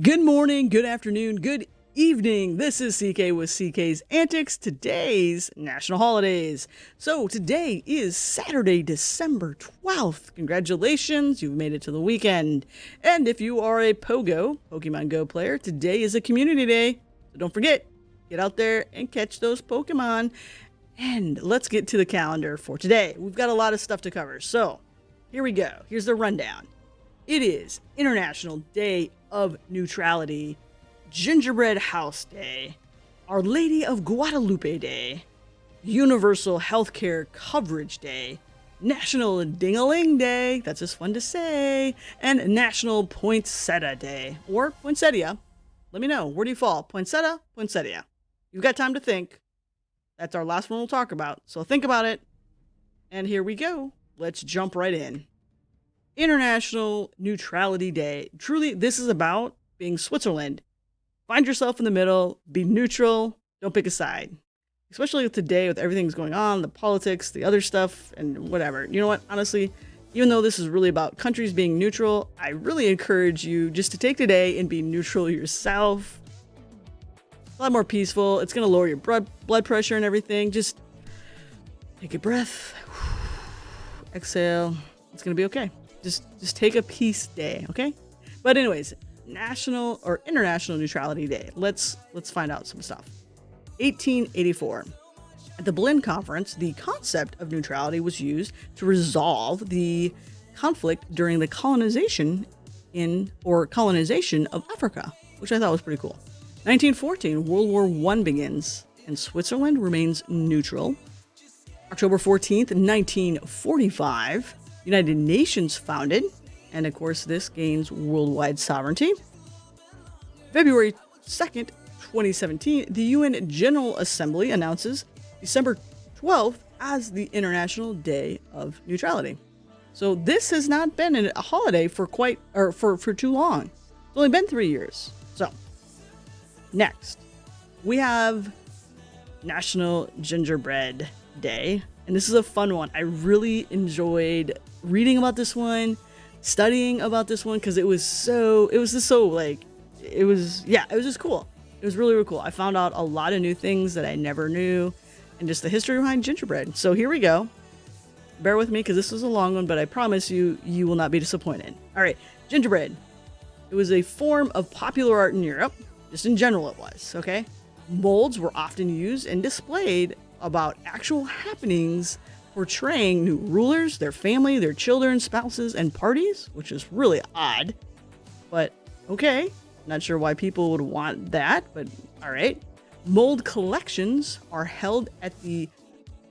Good morning, good afternoon, good evening. This is CK with CK's Antics, today's national holidays. So today is Saturday, December 12th. Congratulations, you've made it to the weekend. And if you are a Pokemon Go player, today is a community day. So don't forget, get out there and catch those Pokemon. And let's get to the calendar for today. We've got a lot of stuff to cover. So here we go. Here's the rundown. It is International Day of Neutrality, Gingerbread House Day, Our Lady of Guadalupe Day, Universal Healthcare Coverage Day, National Ding-A-Ling Day, that's just fun to say, and National Poinsettia Day, or Poinsettia. Let me know, where do you fall? Poinsettia, Poinsettia. You've got time to think. That's our last one we'll talk about, so think about it. And here we go. Let's jump right in. International Neutrality Day. Truly, this is about being Switzerland. Find yourself in the middle, be neutral, don't pick a side. Especially today with everything's going on, the politics, the other stuff, and whatever. You know what? Honestly, even though this is really about countries being neutral, I really encourage you just to take today and be neutral yourself. It's a lot more peaceful. It's going to lower your blood pressure and everything. Just take a breath. Exhale. It's going to be okay. Just take a peace day, okay? But anyways, National or International Neutrality Day. Let's find out some stuff. 1884. At the Berlin Conference, the concept of neutrality was used to resolve the conflict during the colonization of Africa, which I thought was pretty cool. 1914, World War I begins, and Switzerland remains neutral. October 14th, 1945. United Nations founded, and of course this gains worldwide sovereignty. February 2nd, 2017, the UN General Assembly announces December 12th as the International Day of Neutrality. So this has not been a holiday for too long. It's only been 3 years. So next, we have National Gingerbread Day. And this is a fun one. I really enjoyed reading about this one, studying about this one, because it was just cool. It was really, really cool. I found out a lot of new things that I never knew, and just the history behind gingerbread. So here we go. Bear with me, because this was a long one, but I promise you will not be disappointed. All right, gingerbread. It was a form of popular art in Europe. Just in general it was, okay? Molds were often used and displayed about actual happenings portraying new rulers, their family, their children, spouses, and parties, which is really odd. But okay, not sure why people would want that, but all right. Mold collections are held at the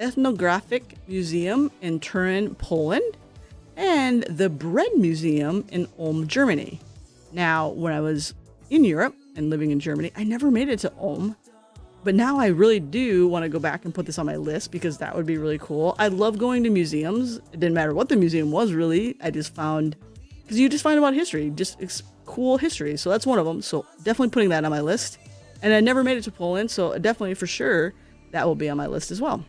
Ethnographic Museum in Turin, Poland, and the Bread Museum in Ulm, Germany. Now, when I was in Europe and living in Germany, I never made it to Ulm. But now I really do want to go back and put this on my list, because that would be really cool. I love going to museums. It didn't matter what the museum was, really. I just found, because you just find about history, it's cool history. So that's one of them. So definitely putting that on my list. And I never made it to Poland, so definitely for sure that will be on my list as well.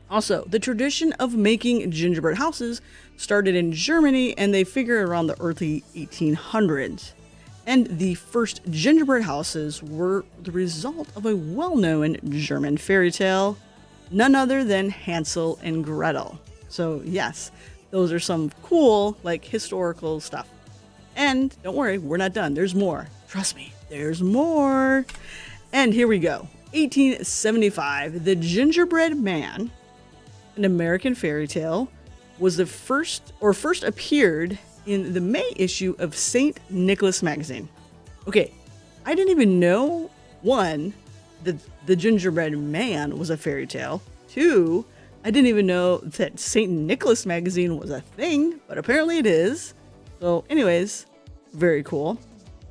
Also, the tradition of making gingerbread houses started in Germany, and they figure around the early 1800s. And the first gingerbread houses were the result of a well-known German fairy tale, none other than Hansel and Gretel. So yes, those are some cool, historical stuff. And don't worry, we're not done. There's more. Trust me, there's more. And here we go. 1875, The Gingerbread Man, an American fairy tale, was first appeared in the May issue of St. Nicholas magazine. Okay, I didn't even know, one, that the Gingerbread Man was a fairy tale. Two, I didn't even know that St. Nicholas magazine was a thing, but apparently it is. So anyways, very cool.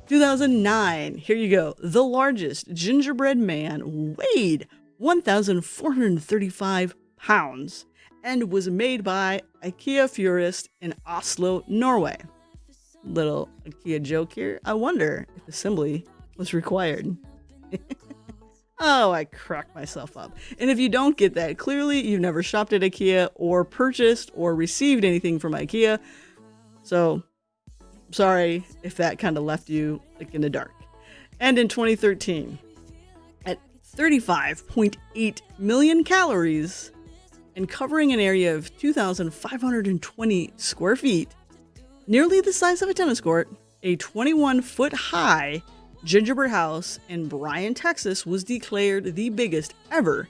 2009, here you go. The largest gingerbread man weighed 1,435 pounds and was made by IKEA Furist in Oslo, Norway. Little IKEA joke here. I wonder if assembly was required. Oh, I cracked myself up. And if you don't get that, clearly you've never shopped at IKEA or purchased or received anything from IKEA. So sorry if that kind of left you like in the dark. And in 2013, at 35.8 million calories and covering an area of 2,520 square feet, nearly the size of a tennis court, a 21-foot high gingerbread house in Bryan, Texas was declared the biggest ever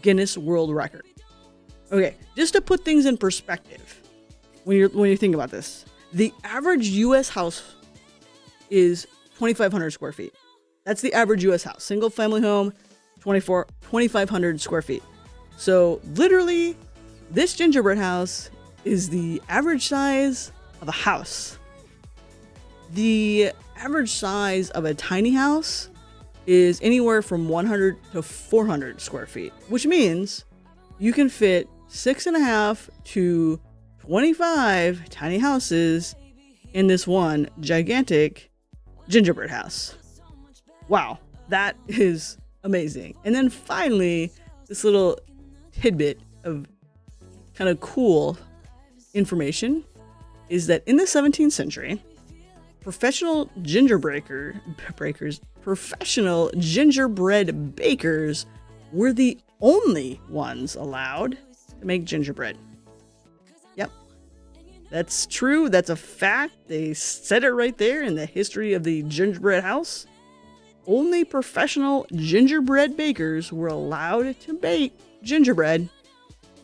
Guinness World Record. Okay, just to put things in perspective, when you think about this, the average U.S. house is 2,500 square feet. That's the average U.S. house. Single family home, 2,500 square feet. So literally, this gingerbread house is the average size of a house. The average size of a tiny house is anywhere from 100 to 400 square feet, which means you can fit 6.5 to 25 tiny houses in this one gigantic gingerbread house. Wow, that is amazing. And then finally, this little tidbit of kind of cool information is that in the 17th century, professional gingerbread bakers were the only ones allowed to make gingerbread. Yep, that's true. That's a fact. They said it right there in the history of the gingerbread house. Only professional gingerbread bakers were allowed to bake gingerbread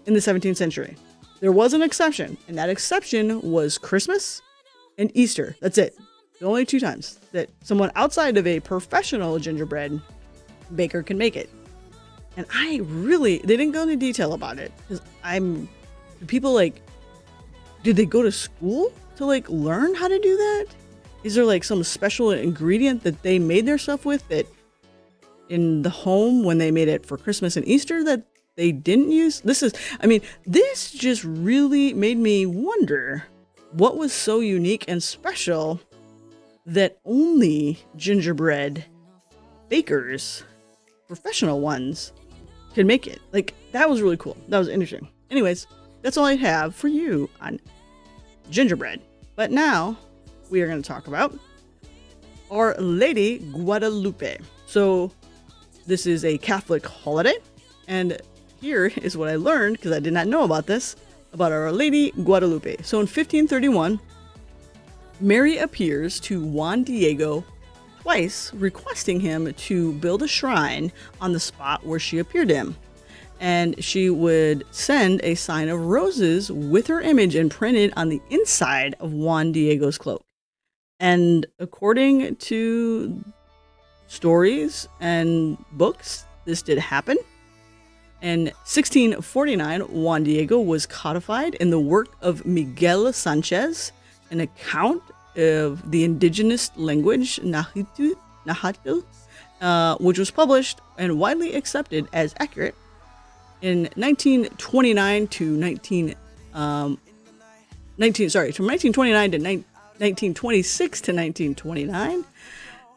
in the 17th century. There was an exception, and that exception was Christmas and Easter. That's it. The only 2 times that someone outside of a professional gingerbread baker can make it. And they didn't go into detail about it, because did they go to school to learn how to do that? Is there some special ingredient that they made their stuff with that in the home when they made it for Christmas and Easter that they didn't use? This just really made me wonder what was so unique and special that only gingerbread bakers, professional ones, could make it. That was really cool. That was interesting. Anyways, that's all I have for you on gingerbread. But now we are going to talk about Our Lady Guadalupe. So this is a Catholic holiday, and here is what I learned, because I did not know about this, about Our Lady Guadalupe. So in 1531, Mary appears to Juan Diego twice, requesting him to build a shrine on the spot where she appeared to him. And she would send a sign of roses with her image imprinted on the inside of Juan Diego's cloak. And according to stories and books, this did happen. In 1649, Juan Diego was codified in the work of Miguel Sanchez, an account of the indigenous language Nahuatl, which was published and widely accepted as accurate. In 1929 to 1926 to 1929,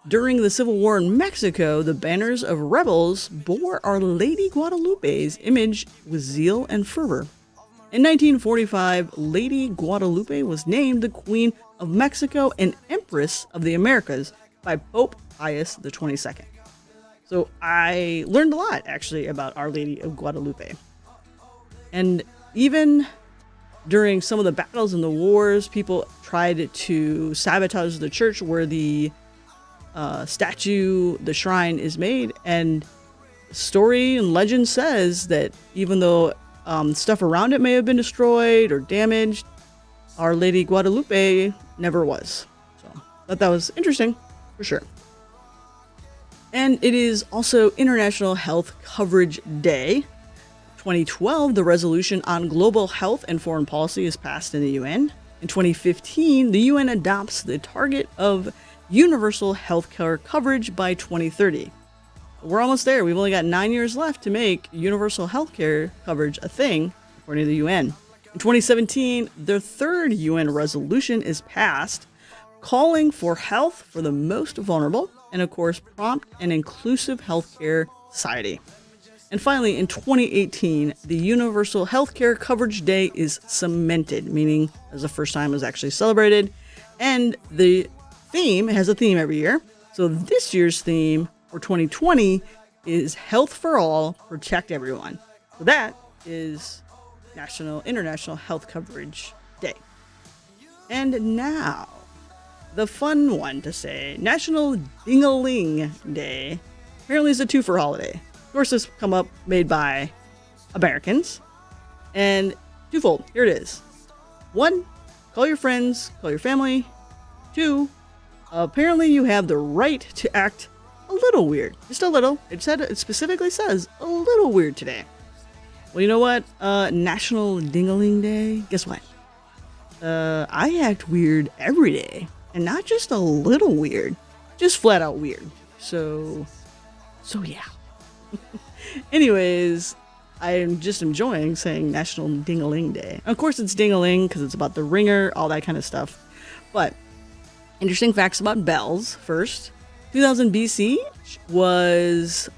during the Civil War in Mexico, the banners of rebels bore Our Lady Guadalupe's image with zeal and fervor. In 1945, Lady Guadalupe was named the Queen of Mexico and Empress of the Americas by Pope Pius XXII. So I learned a lot, actually, about Our Lady of Guadalupe. And even during some of the battles and the wars, people tried to sabotage the church where the statue, the shrine, is made. And story and legend says that even though stuff around it may have been destroyed or damaged, Our Lady Guadalupe never was. So I thought that was interesting, for sure. And it is also International Health Coverage Day. 2012, the resolution on global health and foreign policy is passed in the UN. In 2015, the UN adopts the target of universal healthcare coverage by 2030. We're almost there. We've only got 9 years left to make universal healthcare coverage a thing, according to the UN. In 2017, the third UN resolution is passed, calling for health for the most vulnerable and, of course, prompt and inclusive healthcare society. And finally, in 2018, the Universal Healthcare Coverage Day is cemented, meaning as the first time it was actually celebrated. And the theme. It has a theme every year. So this year's theme for 2020 is Health for All, Protect Everyone. So that is International Health Coverage Day. And now, the fun one to say, National Ding-A-Ling Day. Apparently it's a twofer holiday. Of course, this come up made by Americans. And twofold, here it is. 1, call your friends, call your family. 2, apparently you have the right to act a little weird. Just a little. It specifically says a little weird today. Well, you know what? National Ding-A-Ling Day. Guess what? I act weird every day. And not just a little weird. Just flat out weird. So yeah. Anyways, I'm just enjoying saying National Ding-A-Ling Day. Of course, it's Ding-A-Ling because it's about the ringer, all that kind of stuff. But interesting facts about bells first. 2000 BC was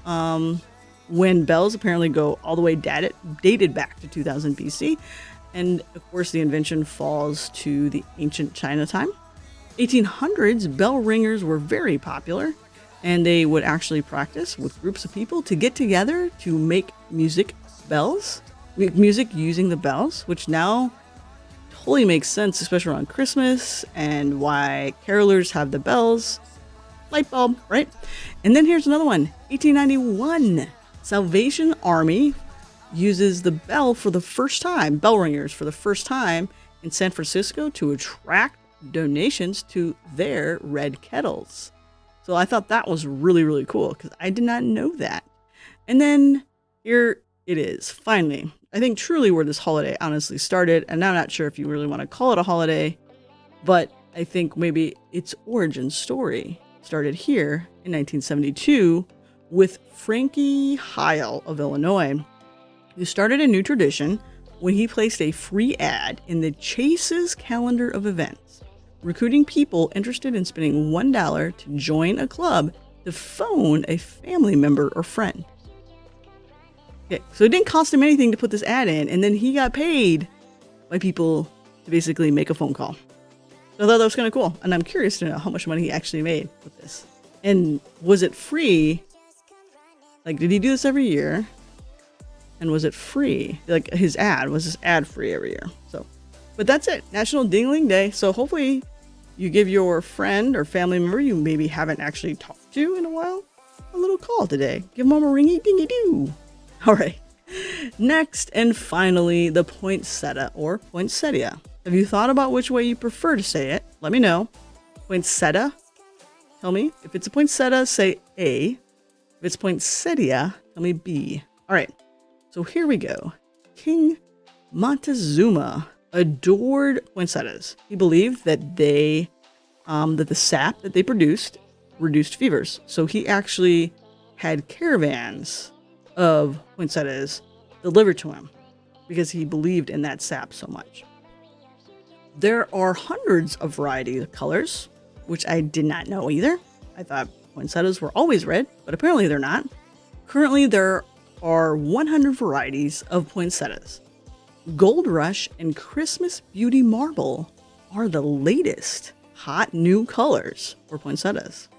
when bells apparently go all the way dated back to 2000 BC. And of course, the invention falls to the ancient China time. 1800s, bell ringers were very popular. And they would actually practice with groups of people to get together to make music using the bells, which now totally makes sense, especially around Christmas and why carolers have the bells. Light bulb, right? And then here's another one. 1891, Salvation Army uses the bell ringers for the first time in San Francisco to attract donations to their red kettles. So I thought that was really, really cool because I did not know that. And then here it is, finally. I think truly where this holiday honestly started, and I'm not sure if you really want to call it a holiday, but I think maybe its origin story started here in 1972 with Frankie Heil of Illinois, who started a new tradition when he placed a free ad in the Chase's calendar of events, recruiting people interested in spending $1 to join a club to phone a family member or friend. Okay, so it didn't cost him anything to put this ad in, and then he got paid by people to basically make a phone call. So I thought that was kind of cool, and I'm curious to know how much money he actually made with this. And was it free? Like, did he do this every year? And was it free? Like, was his ad free every year? So, but that's it. National Ding-A-Ling Day. So hopefully you give your friend or family member you maybe haven't actually talked to in a while a little call today. Give them a ringy dingy doo. All right. Next and finally, the poinsettia or poinsettia. Have you thought about which way you prefer to say it? Let me know. Poinsettia. Tell me. If it's a poinsettia, say A. If it's poinsettia, tell me B. All right. So here we go. King Montezuma adored poinsettias. He believed that that the sap that they produced reduced fevers. So he actually had caravans of poinsettias delivered to him because he believed in that sap so much. There are hundreds of varieties of colors, which I did not know either. I thought poinsettias were always red, but apparently they're not. Currently, there are 100 varieties of poinsettias. Gold Rush and Christmas Beauty Marble are the latest hot new colors for poinsettias.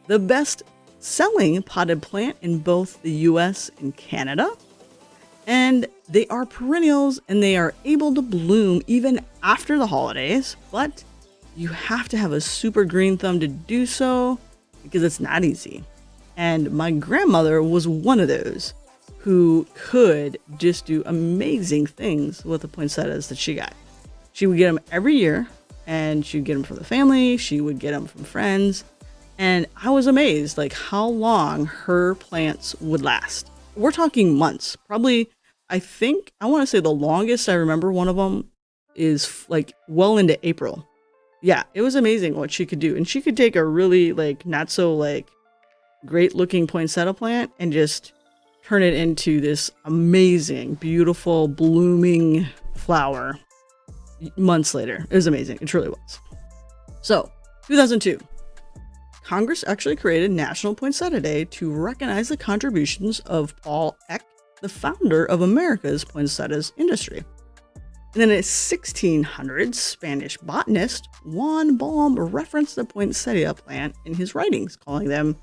The best selling potted plant in both the US and Canada. And they are perennials and they are able to bloom even after the holidays, but you have to have a super green thumb to do so because it's not easy. And my grandmother was one of those who could just do amazing things with the poinsettias that she got. She would get them every year, and she'd get them for the family. She would get them from friends. And I was amazed, like, how long her plants would last. We're talking months. Probably, I want to say the longest I remember one of them is, like, well into April. Yeah, it was amazing what she could do. And she could take a really, like, not so, like, great-looking poinsettia plant and just turn it into this amazing, beautiful, blooming flower months later. It was amazing. It truly was. So, 2002. Congress actually created National Poinsettia Day to recognize the contributions of Paul Eck, the founder of America's poinsettias industry. And then in 1600s, Spanish botanist Juan Baum referenced the poinsettia plant in his writings, calling them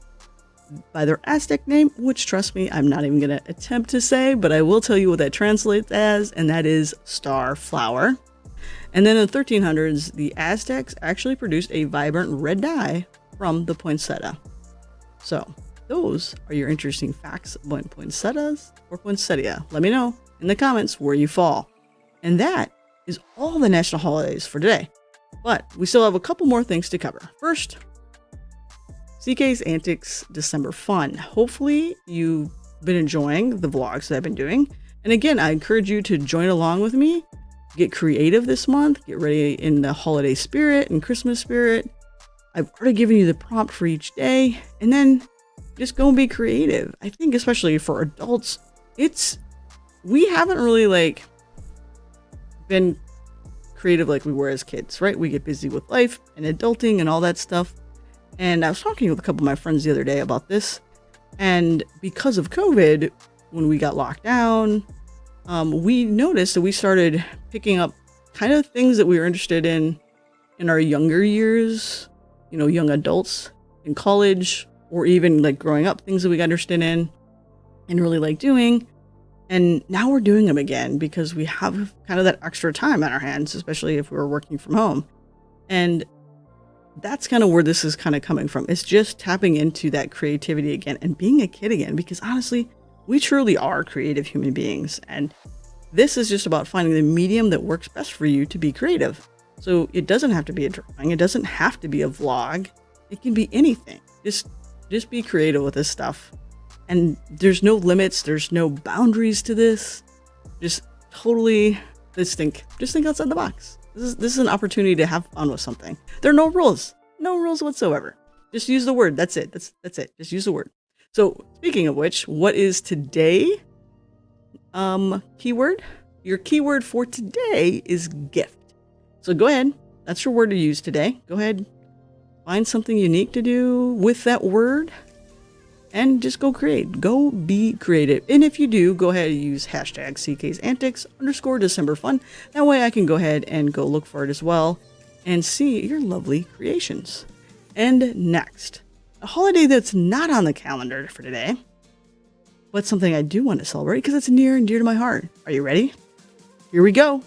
by their Aztec name, which, trust me, I'm not even going to attempt to say, but I will tell you what that translates as, and that is star flower. And then in the 1300s, the Aztecs actually produced a vibrant red dye from the poinsettia. So those are your interesting facts about poinsettias or poinsettia. Let me know in the comments where you fall. And that is all the national holidays for today. But we still have a couple more things to cover. First, CK's Antics December fun. Hopefully you've been enjoying the vlogs that I've been doing. And again, I encourage you to join along with me. Get creative this month. Get ready in the holiday spirit and Christmas spirit. I've already given you the prompt for each day. And then just go and be creative. I think especially for adults, we haven't really been creative like we were as kids, right? We get busy with life and adulting and all that stuff. And I was talking with a couple of my friends the other day about this. And because of COVID, when we got locked down, we noticed that we started picking up kind of things that we were interested in our younger years, young adults in college, or even growing up, things that we got interested in and really doing. And now we're doing them again because we have kind of that extra time on our hands, especially if we were working from home. And that's kind of where this is kind of coming from. It's just tapping into that creativity again and being a kid again, because honestly, we truly are creative human beings. And this is just about finding the medium that works best for you to be creative. So it doesn't have to be a drawing. It doesn't have to be a vlog. It can be anything. Just be creative with this stuff. And there's no limits. There's no boundaries to this. Just think outside the box. This is an opportunity to have fun with something. There are no rules whatsoever. Just use the word. That's it. That's it. Just use the word. So speaking of which, what is today? Keyword? Your keyword for today is gift. So go ahead. That's your word to use today. Go ahead. Find something unique to do with that word. And just go create. Go be creative. And if you do, go ahead and use hashtag CK's Antics _December fun. That way I can go ahead and go look for it as well and see your lovely creations. And next, a holiday that's not on the calendar for today, but something I do want to celebrate because it's near and dear to my heart. Are you ready? Here we go.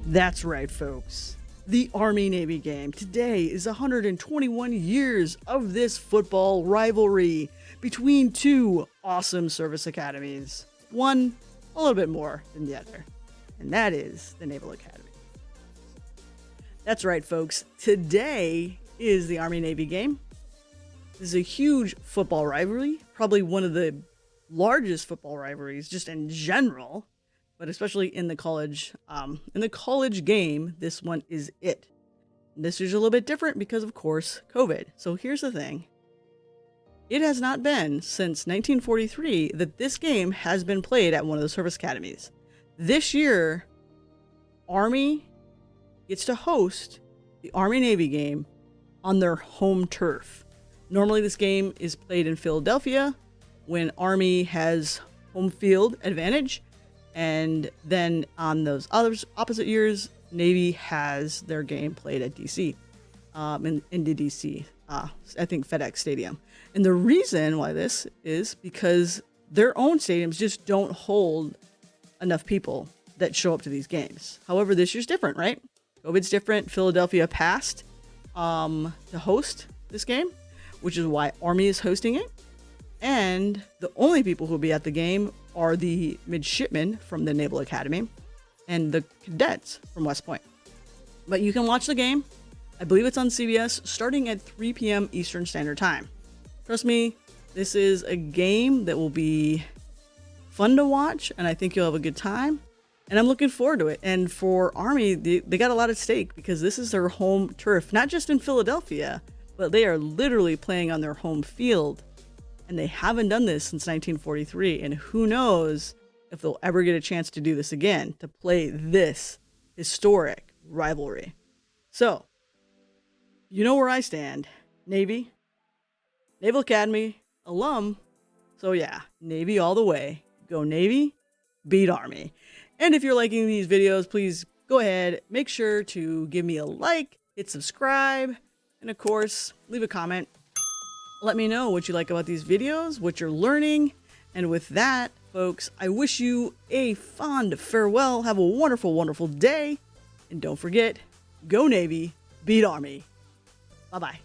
That's right, folks. The Army-Navy game. Today is 121 years of this football rivalry between two awesome service academies. One a little bit more than the other, and that is the Naval Academy. That's right, folks. Today is the Army-Navy game. This is a huge football rivalry, probably one of the largest football rivalries just in general. But especially in the college game, this one is it. This is a little bit different because, of course, COVID. So here's the thing. It has not been since 1943 that this game has been played at one of the service academies. This year, Army gets to host the Army-Navy game on their home turf. Normally, this game is played in Philadelphia when Army has home field advantage. And then on those other opposite years, Navy has their game played at DC, into DC, I think FedEx Stadium. And the reason why this is because their own stadiums just don't hold enough people that show up to these games. However, this year's different, right? COVID's different. Philadelphia passed to host this game, which is why Army is hosting it. And the only people who will be at the game are the midshipmen from the Naval Academy and the cadets from West Point. But you can watch the game. I believe it's on CBS starting at 3 p.m. Eastern Standard Time. Trust me, this is a game that will be fun to watch, and I think you'll have a good time. And I'm looking forward to it. And for Army, they got a lot at stake because this is their home turf, not just in Philadelphia, but they are literally playing on their home field. And they haven't done this since 1943. And who knows if they'll ever get a chance to do this again, to play this historic rivalry. So, you know where I stand. Navy, Naval Academy, alum, So yeah, Navy all the way. Go Navy, beat Army. And if you're liking these videos, please go ahead, make sure to give me a like, hit subscribe, and of course, leave a comment. Let me know what you like about these videos, what you're learning. And with that, folks, I wish you a fond farewell. Have a wonderful, wonderful day. And don't forget, go Navy, beat Army. Bye-bye.